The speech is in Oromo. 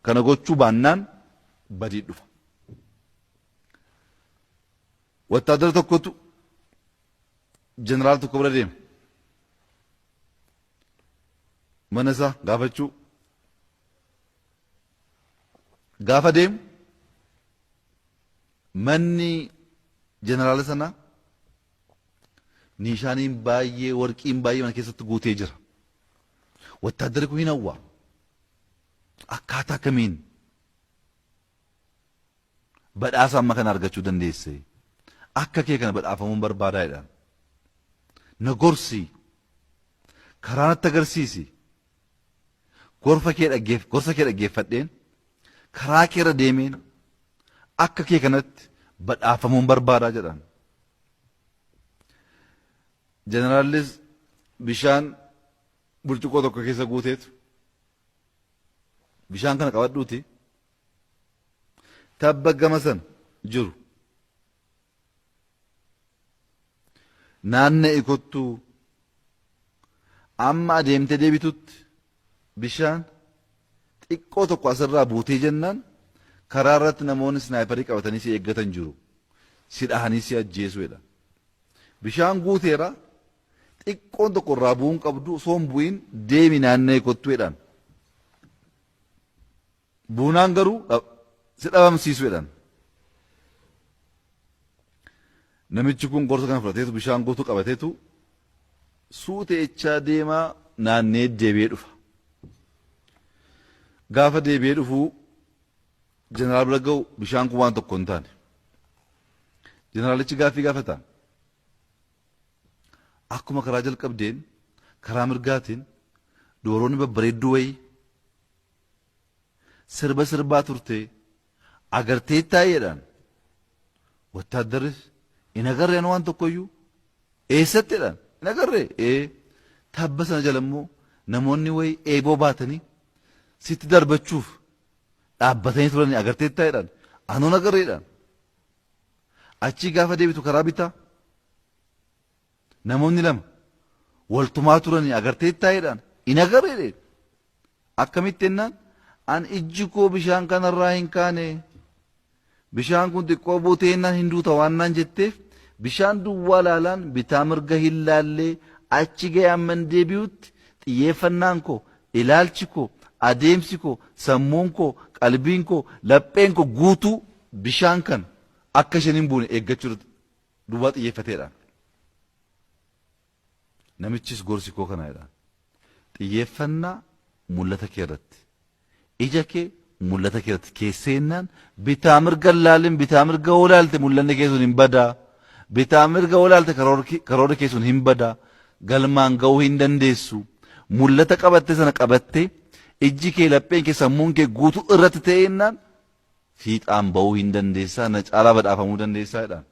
kana gochuu baannaan badii dhufa. Wattaadara tokkotu jeneraal tokko bira deema. Mana isaa gaafachuu gaafa deemu manni jeneraala sanaa niishaaniin baay'ee warqiin baay'ee mana keessatti guutee jira. Wattaadarri kun hin hawwaa akkaataa kamiin badhaasa amma kana argachuu dandeesse akka kee kana badhaafamuun barbaadaa jedhaan na gorsi karaa natti agarsiisi gorsa kee dhaggeeffadheen karaa kee irra deemeen akka kee kanatti badhaafamuun barbaadaa jedhaan. Jeneraalis bishaan burcuqqoo tokko keessa guuteetu bishaan kana qabadhuuti tabba gama san jiru naanna'e kottuu amma adeemtee deebitutti bishaan xiqqoo tokko asirraa buutee jennaan karaa irratti namoonni snaayiparii qabatanii si eeggatan jiru si dhahanii si ajjeesu jedha. Bishaan guuteera xiqqoon tokko irraa bu'uun qabdu osoo hin bu'in deemi naanna'e kottuu jedhaan. Buunaan garuu si dhabamsiisu jedhaan. Namichi kun gorsa kana fudhateetu bishaan guutuu qabateetu suuteechaa deemaa naannee deebi'ee dhufa. Gaafa deebi'ee dhufuu jeneraal bira ga'u bishaan kun waan tokko hin taane. Jeneraalichi gaaffii gaafata. Akkuma karaa jalqabdeen karaa mirgaatiin dooroonni babbareedduu wayii sirba sirbaa turte agartee taa'eedhaan wattaaddarris hin agarreen waan tokkoyyuu eessatteedhaan hin agarree tabba sana jala immoo namoonni wayii eeboo baatanii sitti darbachuuf dhaabbatanii turanii agartee taa'eedhaan anuun agarreedhaan achii gaafa deebitu karaa bitaa namoonni lama waltumaa turanii agartee taa'eedhaan hin agarreedhe akkamitti ennaan an ijji koo bishaan kanarraa hin kaane bishaan kun xiqqoo buutee ennaan hin duuta waan naan jetteef bishaan duwwaa laalaan bitaa mirga hin laallee achi ga'e amman deebi'utti xiyyeeffannaan koo ilaalchi koo adeemsi koo sammuun koo qalbiin koo lapheen koo guutuu bishaan kan akka isheen hin buune eeggachuu duwwaa xiyyeeffateedhaan. Namichis gorsi koo kana jedhaan xiyyeeffannaa mul'ata kee irratti ija kee mul'ata kee irratti keesseennaan bitaa mirga laalin bitaa mirga olaalte mul'anni kee sun hin badaa bitaa mirga olaalte karoora kee sun hin badaa galmaan ga'uu hin dandeessu mul'ata qabatte sana qabatte ijji kee lapheen kee sammuun kee guutuu irratti ta'eennaan fiixaan ba'uu hin dandeessaa na caalaa badhaafamuu dandeessaa jedhaan.